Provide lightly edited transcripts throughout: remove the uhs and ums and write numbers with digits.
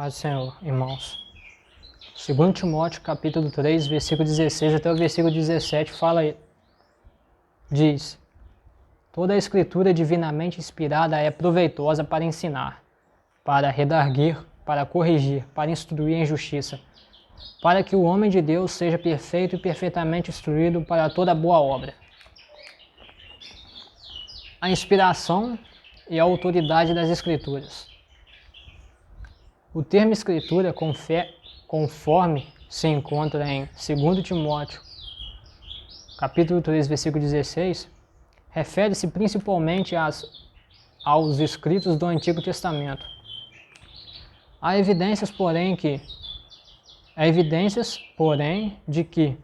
Paz do Senhor, irmãos. 2 Timóteo, capítulo 3, versículo 16 até o versículo 17, diz: Toda a escritura divinamente inspirada é proveitosa para ensinar, para redarguir, para corrigir, para instruir em justiça, para que o homem de Deus seja perfeito e perfeitamente instruído para toda boa obra. A inspiração e a autoridade das Escrituras. O termo Escritura, conforme se encontra em 2 Timóteo, capítulo 3, versículo 16, refere-se principalmente aos escritos do Antigo Testamento. Há evidências, porém, de que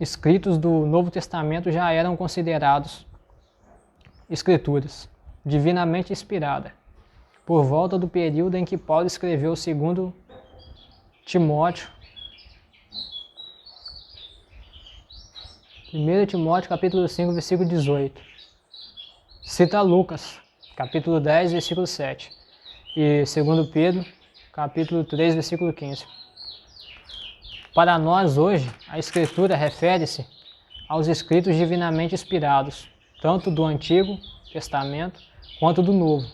escritos do Novo Testamento já eram considerados escrituras divinamente inspiradas, por volta do período em que Paulo escreveu 2 Timóteo, 1 Timóteo capítulo 5, versículo 18. Cita Lucas, capítulo 10, versículo 7. E 2 Pedro, capítulo 3, versículo 15. Para nós hoje, a Escritura refere-se aos escritos divinamente inspirados, tanto do Antigo Testamento quanto do Novo.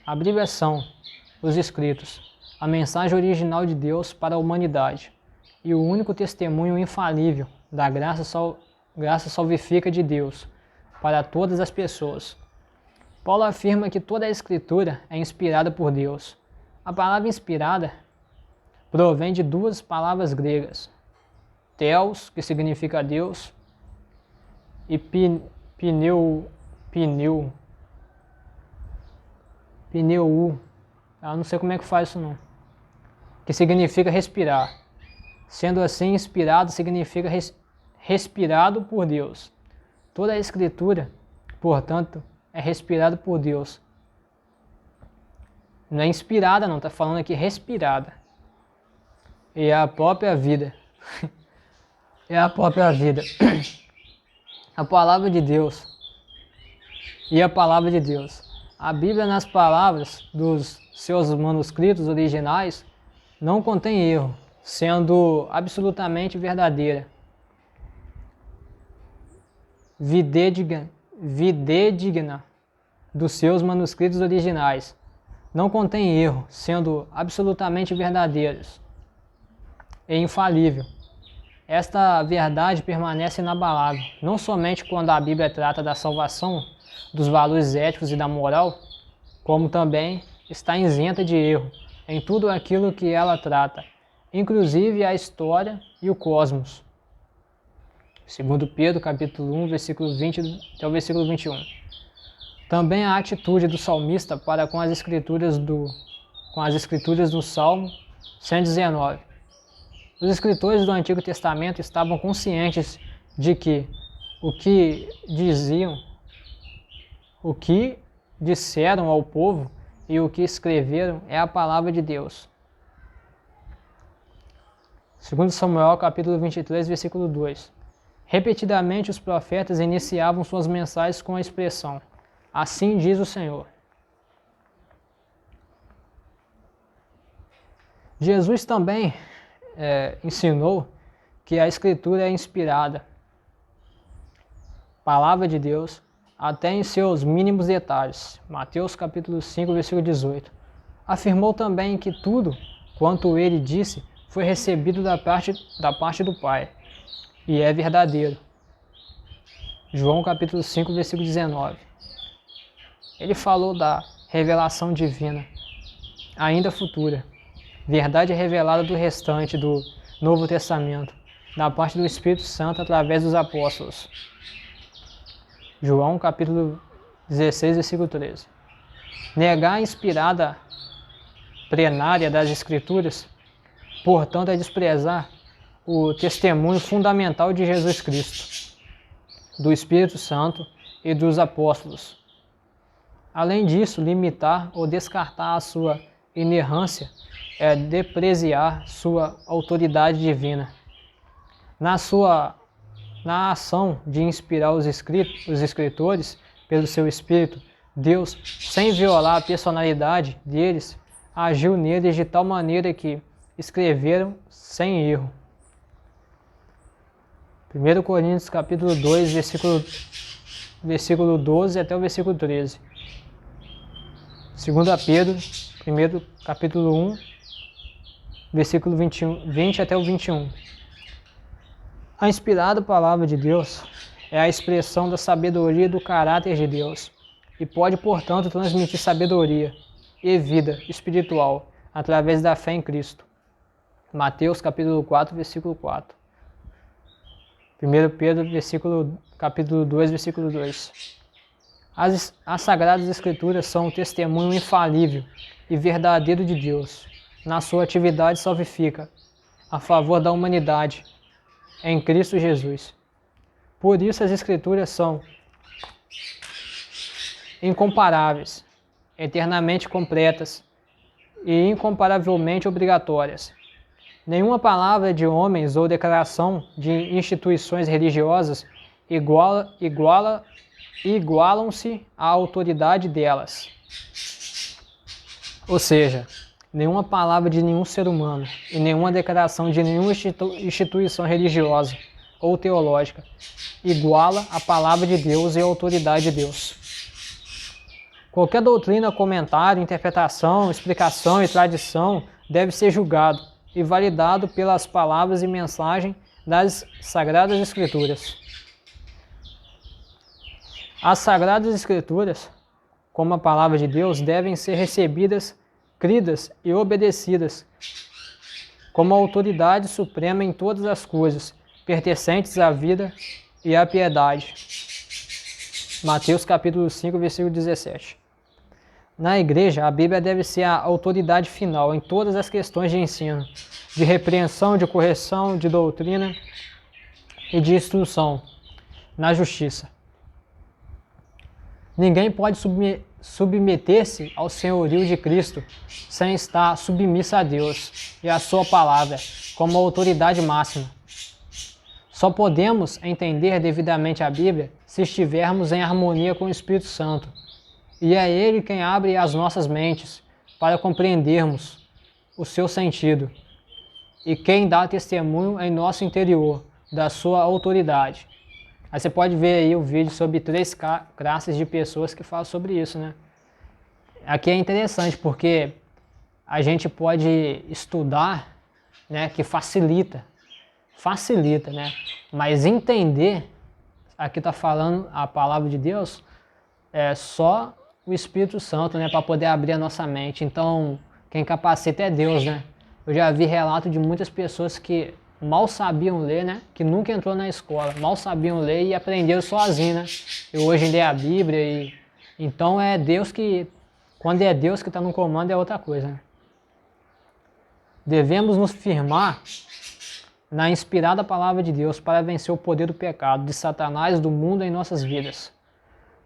A abreviação, os escritos, a mensagem original de Deus para a humanidade e o único testemunho infalível da graça salvífica de Deus para todas as pessoas. Paulo afirma que toda a Escritura é inspirada por Deus. A palavra inspirada provém de duas palavras gregas, theos, que significa Deus, e pneu, eu não sei como é que faz isso não, que significa respirar. Sendo assim, inspirado significa respirado por Deus. Toda a Escritura, portanto, é respirada por Deus. Não é inspirada não, está falando aqui respirada. E é a própria vida. É a própria vida. A palavra de Deus. E a palavra de Deus. A Bíblia, nas palavras dos seus manuscritos originais, não contém erro, sendo absolutamente verdadeira. Videdigna dos seus manuscritos originais. Não contém erro, sendo absolutamente verdadeiros e infalível. Esta verdade permanece inabalável, não somente quando a Bíblia trata da salvação, dos valores éticos e da moral, como também está isenta de erro em tudo aquilo que ela trata, inclusive a história e o cosmos. 2 Pedro, capítulo 1, versículo 20 até o versículo 21. Também a atitude do salmista para com as escrituras do Salmo 119. Os escritores do Antigo Testamento estavam conscientes de que o que disseram ao povo e o que escreveram é a palavra de Deus. 2 Samuel, capítulo 23, versículo 2. Repetidamente os profetas iniciavam suas mensagens com a expressão: assim diz o Senhor. Jesus também ensinou que a Escritura é inspirada, palavra de Deus, até em seus mínimos detalhes. Mateus capítulo 5, versículo 18. Afirmou também que tudo quanto ele disse foi recebido da parte do Pai, e é verdadeiro. João capítulo 5, versículo 19. Ele falou da revelação divina, ainda futura, verdade revelada do restante do Novo Testamento, da parte do Espírito Santo através dos apóstolos. João capítulo 16, versículo 13. Negar a inspirada plenária das Escrituras, portanto, é desprezar o testemunho fundamental de Jesus Cristo, do Espírito Santo e dos apóstolos. Além disso, limitar ou descartar a sua inerrância é depreciar sua autoridade divina. Na ação de inspirar os escritores pelo seu Espírito, Deus, sem violar a personalidade deles, agiu neles de tal maneira que escreveram sem erro. 1 Coríntios capítulo 2, versículo 12 até o versículo 13. 2 Pedro, capítulo 1, versículo 20 até o 21. A inspirada palavra de Deus é a expressão da sabedoria e do caráter de Deus e pode, portanto, transmitir sabedoria e vida espiritual através da fé em Cristo. Mateus capítulo 4, versículo 4. 1 Pedro capítulo 2, versículo 2. As Sagradas Escrituras são o testemunho infalível e verdadeiro de Deus na sua atividade salvífica a favor da humanidade em Cristo Jesus. Por isso as Escrituras são incomparáveis, eternamente completas e incomparavelmente obrigatórias. Nenhuma palavra de homens ou declaração de instituições religiosas igualam-se à autoridade delas. Ou seja, nenhuma palavra de nenhum ser humano e nenhuma declaração de nenhuma instituição religiosa ou teológica iguala a palavra de Deus e a autoridade de Deus. Qualquer doutrina, comentário, interpretação, explicação e tradição deve ser julgado e validado pelas palavras e mensagem das Sagradas Escrituras. As Sagradas Escrituras, como a palavra de Deus, devem ser recebidas, cridas e obedecidas como a autoridade suprema em todas as coisas pertencentes à vida e à piedade. Mateus capítulo 5, versículo 17. Na igreja, a Bíblia deve ser a autoridade final em todas as questões de ensino, de repreensão, de correção, de doutrina e de instrução na justiça. Ninguém pode submeter-se ao senhorio de Cristo sem estar submisso a Deus e à sua palavra como autoridade máxima. Só podemos entender devidamente a Bíblia se estivermos em harmonia com o Espírito Santo. E é Ele quem abre as nossas mentes para compreendermos o seu sentido e quem dá testemunho em nosso interior da sua autoridade. Aí você pode ver aí o vídeo sobre 3 classes de pessoas que falam sobre isso, né? Aqui é interessante porque a gente pode estudar, né, que facilita, né? Mas entender, aqui está falando a palavra de Deus, é só o Espírito Santo, né, para poder abrir a nossa mente. Então, quem capacita é Deus, né? Eu já vi relato de muitas pessoas que mal sabiam ler, né? Que nunca entrou na escola, mal sabiam ler e aprenderam sozinho, né? E hoje lê a Bíblia e... Então é Deus que... Quando é Deus que está no comando é outra coisa, né? Devemos nos firmar na inspirada palavra de Deus para vencer o poder do pecado, de Satanás, do mundo em nossas vidas.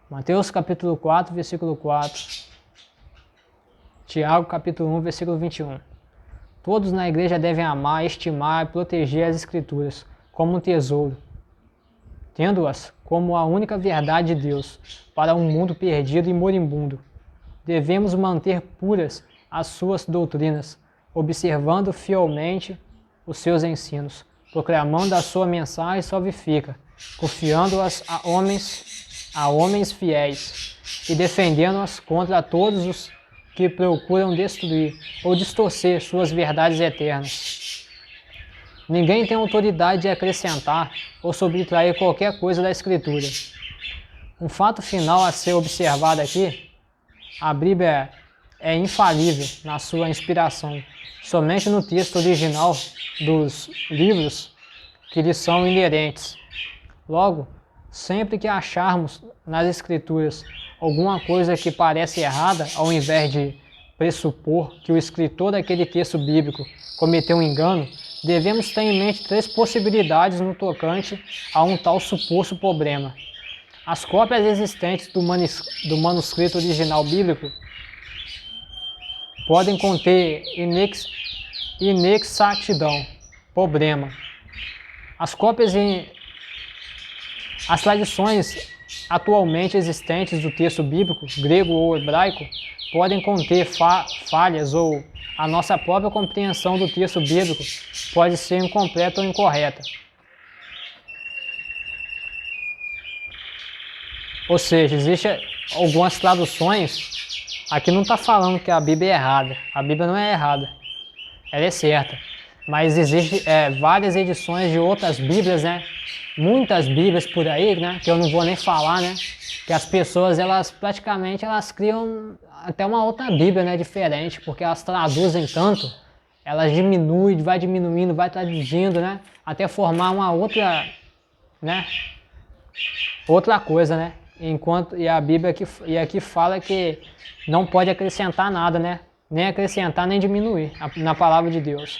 Mateus capítulo 4, versículo 4. Tiago capítulo 1, versículo 21. Todos na igreja devem amar, estimar e proteger as Escrituras como um tesouro, tendo-as como a única verdade de Deus para um mundo perdido e moribundo. Devemos manter puras as suas doutrinas, observando fielmente os seus ensinos, proclamando a sua mensagem salvífica, confiando-as a homens fiéis e defendendo-as contra todos os que procuram destruir ou distorcer suas verdades eternas. Ninguém tem autoridade de acrescentar ou subtrair qualquer coisa da Escritura. Um fato final a ser observado aqui: a Bíblia é infalível na sua inspiração, somente no texto original dos livros que lhes são inerentes. Logo, sempre que acharmos nas Escrituras alguma coisa que parece errada, ao invés de pressupor que o escritor daquele texto bíblico cometeu um engano, devemos ter em mente 3 possibilidades no tocante a um tal suposto problema. As cópias existentes do manuscrito original bíblico podem conter inexatidão, problema. As tradições atualmente existentes do texto bíblico, grego ou hebraico, podem conter falhas ou a nossa própria compreensão do texto bíblico pode ser incompleta ou incorreta. Ou seja, existem algumas traduções, aqui não está falando que a Bíblia é errada, a Bíblia não é errada, ela é certa, mas existem várias edições de outras Bíblias, né? Muitas Bíblias por aí, né? Que eu não vou nem falar, né? Que as pessoas, elas praticamente, elas criam até uma outra Bíblia, né? Diferente, porque elas traduzem tanto, elas diminuem, vai diminuindo, vai traduzindo, né? Até formar uma outra, né? Outra coisa, né? E a Bíblia aqui fala que não pode acrescentar nada, né? Nem acrescentar, nem diminuir na palavra de Deus.